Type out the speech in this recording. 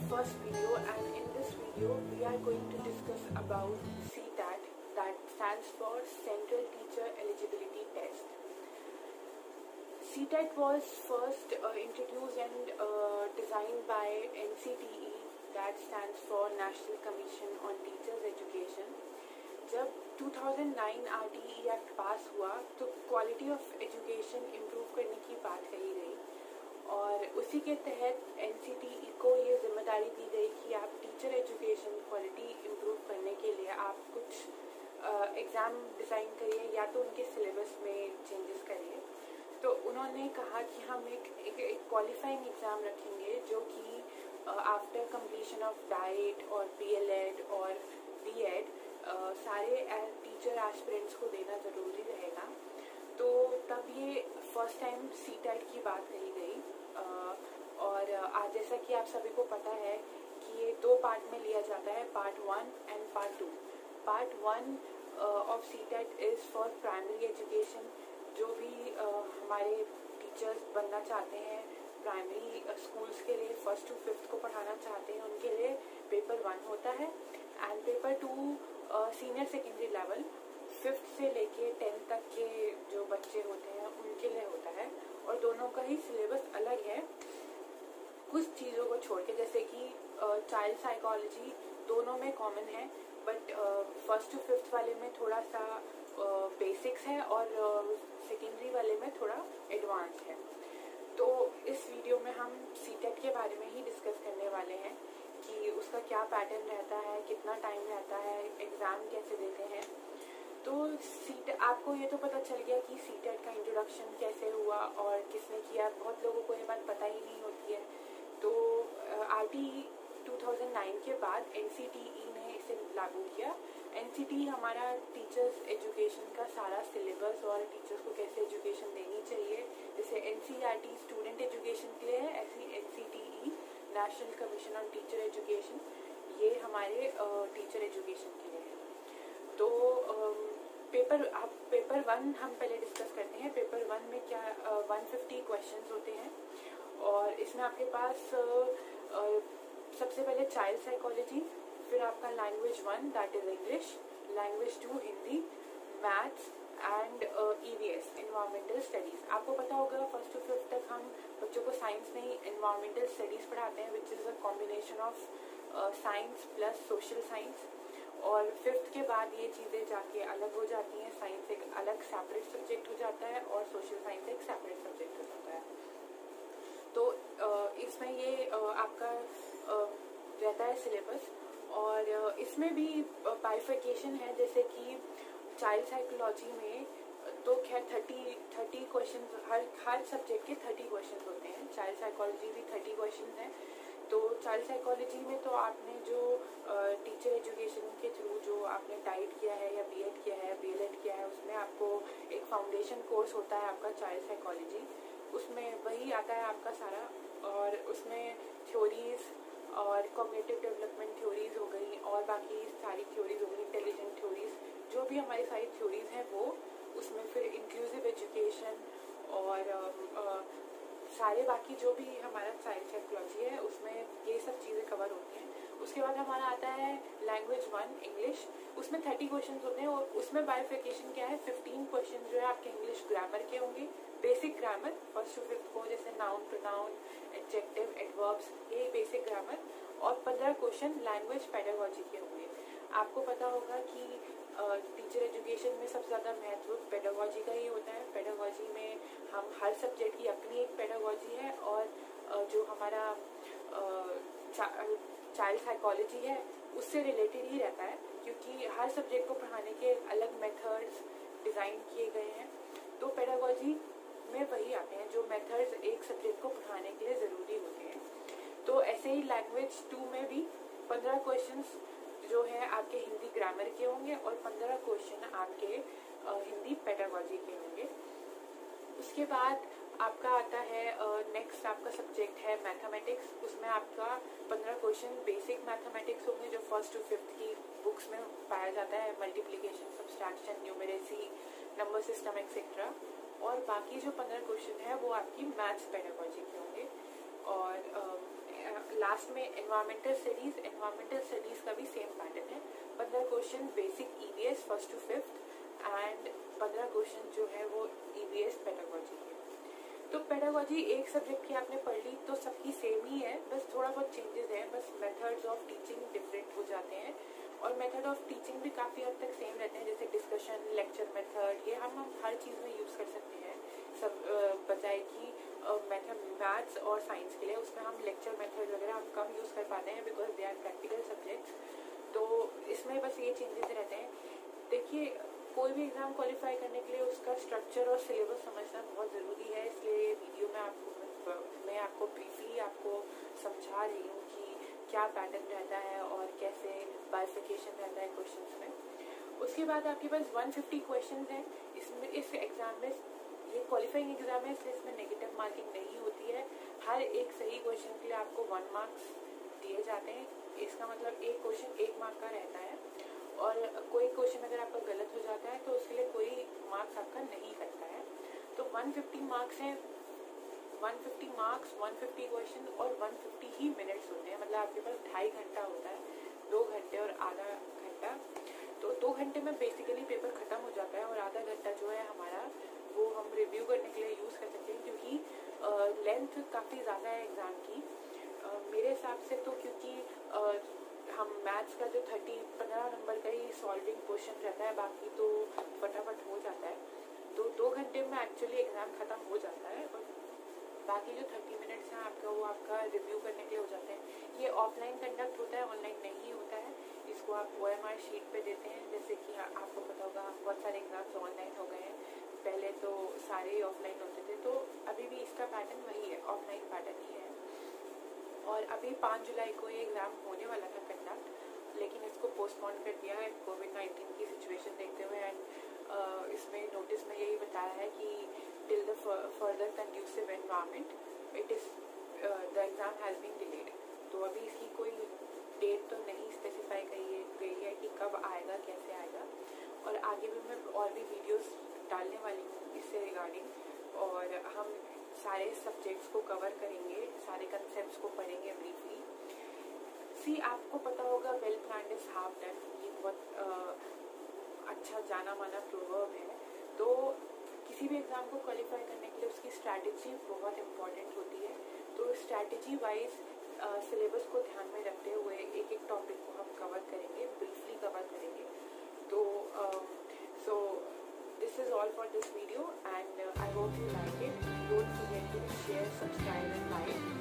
first video, and in this video we are going to discuss about CTAT, that stands for Central Teacher Eligibility Test. CTAT was first introduced and designed by NCTE, that stands for National Commission on Teachers Education. जब 2009 RTE act पास हुआ तो quality of education improve करने की बात कही गई और उसी के तहत NCTE को ये जिम्मेदारी दी गई कि आप टीचर एजुकेशन क्वालिटी इम्प्रूव करने के लिए आप कुछ एग्ज़ाम डिज़ाइन करिए या तो उनके सिलेबस में चेंजेस करिए। तो उन्होंने कहा कि हम एक क्वालिफाइंग एग्ज़ाम रखेंगे जो कि आफ्टर कंप्लीशन ऑफ डाइट और PLED और B.Ed सारे टीचर एस्पिरेंट्स को देना ज़रूरी रहेगा। तो तब ये फर्स्ट टाइम CTAT की बात कही गई और आज जैसा कि आप सभी को पता है कि ये दो पार्ट में लिया जाता है, part 1 and part 2। Part 1 of CTAT is for primary education. जो भी हमारे टीचर्स बनना चाहते हैं प्राइमरी स्कूल्स के लिए 1st to 5th को पढ़ाना चाहते हैं उनके लिए पेपर 1 होता है and paper 2 senior secondary level 5th से लेके 10th तक के जो बच्चे होते हैं उनके लिए होता है और दोनों का ही सिलेबस अलग है कुछ चीज़ों को छोड़ के, जैसे कि चाइल्ड साइकोलॉजी दोनों में कॉमन है बट 1st to 5th वाले में थोड़ा सा बेसिक्स है और सेकेंडरी वाले में थोड़ा एडवांस है। तो इस वीडियो में हम CTAT के बारे में ही डिस्कस करने वाले हैं कि उसका क्या पैटर्न रहता है, कितना टाइम रहता है, एग्ज़ाम कैसे देते हैं। तो आपको ये तो पता चल गया कि CTAT का इंट्रोडक्शन कैसे हुआ और किसने किया। बहुत लोगों को ये बात पता ही नहीं होती है। तो RTE 2009 के बाद NCTE ने इसे लागू किया। NCTE हमारा टीचर्स एजुकेशन का सारा सिलेबस और टीचर्स को कैसे एजुकेशन देनी चाहिए, जैसे NCERT स्टूडेंट एजुकेशन के लिए है, ऐसी NCTE national commission on teacher education ये हमारे टीचर एजुकेशन के लिए है। तो पेपर 1 हम पहले डिस्कस करते हैं। पेपर 1 में क्या 150 क्वेश्चंस होते हैं और इसमें आपके पास सबसे पहले चाइल्ड साइकोलॉजी, फिर आपका language 1 that is English, language 2 Hindi, maths and EVS environmental studies. आपको पता होगा 1st to 5th तक हम बच्चों को साइंस में ही एनवायरमेंटल स्टडीज़ पढ़ाते हैं which is a combination of science plus social science और 5th के बाद ये चीज़ें जाके अलग हो जाती हैं। साइंस एक अलग सेपरेट सब्जेक्ट हो जाता है और सोशल साइंस एक सेपरेट सब्जेक्ट हो जाता है। तो इसमें ये आपका रहता है सिलेबस और इसमें भी बाइफिकेशन है, जैसे कि चाइल्ड साइकोलॉजी में तो खैर 30 क्वेश्चन हर सब्जेक्ट के 30 क्वेश्चन होते हैं। चाइल्ड साइकोलॉजी भी 30 क्वेश्चन है। तो चाइल्ड साइकोलॉजी में तो आपने जो टीचर एजुकेशन के थ्रू जो आपने डाइट किया है या B.Ed किया है, BLED किया है, उसमें आपको एक फाउंडेशन कोर्स होता है आपका चाइल्ड साइकोलॉजी, उसमें वही आता है आपका सारा और उसमें थ्योरीज और कॉग्निटिव डेवलपमेंट थ्योरीज हो गई और बाकी सारी थ्योरीज हो गई, इंटेलिजेंट थ्योरीज, जो भी हमारी सारी थ्योरीज हैं वो उसमें फिर इंक्लूसिव एजुकेशन और सारे बाकी जो भी हमारा चाइल्ड साइकोलॉजी है उसमें ये सब चीज़ें कवर होती हैं। उसके बाद हमारा आता है लैंग्वेज 1 इंग्लिश, उसमें 30 क्वेश्चन होते हैं और उसमें बाइफिकेशन क्या है, 15 क्वेश्चन जो है आपके इंग्लिश ग्रामर के होंगे, basic grammar 1st to 5th को, जैसे नाउन प्रोनाउन एडजेक्टिव एडवर्ब्स, ये बेसिक ग्रामर और 15 क्वेश्चन लैंग्वेज पेडागोजी के होंगे। आपको पता होगा कि टीचर एजुकेशन में सबसे ज़्यादा महत्व पेडागोजी का ही होता है। पेडागोजी में हम हर सब्जेक्ट की अपनी एक पेडागोजी है और जो हमारा चाइल्ड साइकोलॉजी है उससे रिलेटेड ही रहता है क्योंकि हर सब्जेक्ट को पढ़ाने के अलग मेथड्स डिज़ाइन किए गए हैं। तो पेडागोजी में वही आते हैं जो मेथड्स एक सब्जेक्ट को पढ़ाने के लिए ज़रूरी होते हैं। तो ऐसे ही लैंग्वेज 2 में भी 15 क्वेश्चंस जो है आपके हिंदी ग्रामर के होंगे और 15 क्वेश्चन आपके हिंदी पेडागोजी के होंगे। उसके बाद आपका आता है नेक्स्ट आपका सब्जेक्ट है मैथमेटिक्स, उसमें आपका 15 क्वेश्चन बेसिक मैथमेटिक्स होंगे जो 1st to 5th की बुक्स में पाया जाता है, multiplication, subtraction, numeracy, number system etcetera. और बाकी जो 15 क्वेश्चन है वो आपकी मैथ्स पेडागोजी के होंगे। और लास्ट में एनवायरमेंटल स्टडीज़ का भी सेम पैटर्न है। 15 question basic EVS first to fifth and 15 question जो है वो EVS पेडागोजी के। तो पेडागोजी एक सब्जेक्ट की आपने पढ़ ली तो सबकी सेम ही है, बस थोड़ा बहुत चेंजेस हैं, बस मेथड्स ऑफ टीचिंग डिफरेंट हो जाते हैं और मेथड ऑफ टीचिंग भी काफ़ी हद तक सेम रहते हैं, जैसे डिस्कशन, लेक्चर मेथड, ये हम हर चीज़ में यूज़ कर सकते हैं। सब बजाय कि मेथड मैथ्स और साइंस के लिए उसमें हम लेक्चर मेथड वगैरह हम कम यूज़ कर पाते हैं because they are practical subjects. तो इसमें बस ये चेंजेस रहते हैं। देखिए, कोई भी एग्ज़ाम क्वालिफाई करने के लिए उसका स्ट्रक्चर और सिलेबस समझना बहुत ज़रूरी है, इसलिए ये वीडियो में मैं आपको ब्रीफली आपको समझा रही हूँ कि क्या पैटर्न रहता है और कैसे बाइफिकेशन रहता है क्वेश्चंस में। उसके बाद आपके पास 150 क्वेश्चंस हैं। इसमें इस एग्ज़ाम में ये क्वालिफाइंग एग्ज़ाम है, इसलिए इसमें नेगेटिव मार्किंग नहीं होती है। हर एक सही क्वेश्चन के लिए आपको 1 मार्क्स दिए जाते हैं। इसका मतलब एक क्वेश्चन 1 मार्क का रहता है और कोई क्वेश्चन अगर आपका गलत हो जाता है तो उसके लिए कोई मार्क्स आपका नहीं कटता है। तो 150 मार्क्स हैं, 150 मार्क्स, 150 क्वेश्चन और 150 ही मिनट्स होते हैं। मतलब आपके पास 2.5 घंटा होता है, 2 घंटे और आधा घंटा। तो 2 घंटे में बेसिकली पेपर खत्म हो जाता है और आधा घंटा जो है हमारा वो हम रिव्यू करने के लिए यूज़ कर सकते हैं, क्योंकि लेंथ काफ़ी ज़्यादा है एग्ज़ाम की मेरे हिसाब से। तो क्योंकि हम मैथ्स का जो 15 नंबर का ही सॉल्विंग क्वेश्चन रहता है, बाकी तो फटाफट हो जाता है। तो 2 घंटे में एक्चुअली एग्ज़ाम ख़त्म हो जाता है और बाकी जो 30 मिनट्स हैं आपका वो आपका रिव्यू करने के लिए हो जाते हैं। ये ऑफलाइन कंडक्ट होता है, ऑनलाइन नहीं होता है। इसको आप OMR शीट पे देते हैं। जैसे कि आपको पता होगा बहुत सारे एग्ज़ाम्स ऑनलाइन हो गए हैं, पहले तो सारे ही ऑफलाइन होते थे। तो अभी भी इसका पैटर्न वही है, ऑफलाइन पैटर्न ही है। और अभी 5 जुलाई को ये एग्ज़ाम होने वाला था कंडक्ट, लेकिन इसको पोस्टपोन कर दिया है कोविड-19 की सिचुएशन देखते हुए। एंड इसमें नोटिस में यही बताया है कि till the further conducive environment it is the exam has been delayed. तो अभी इसकी कोई डेट तो नहीं स्पेसिफाई गई है कि कब आएगा, कैसे आएगा। और आगे भी मैं और भी वीडियोस डालने वाली हूँ इससे रिगार्डिंग, और हम सारे सब्जेक्ट्स को कवर करेंगे, सारे कंसेप्ट्स को पढ़ेंगे ब्रीफली। आपको पता होगा well planned is half done, ये बहुत अच्छा जाना माना प्रोवर्ब है। तो किसी भी एग्ज़ाम को क्वालिफाई करने के लिए उसकी स्ट्रैटेजी बहुत इम्पॉर्टेंट होती है। तो स्ट्रैटेजी वाइज सिलेबस को ध्यान में रखते हुए एक एक टॉपिक को हम कवर करेंगे, ब्रीफली कवर करेंगे। तो so this is all for this video and I hope you like it. Don't forget to share, subscribe and like.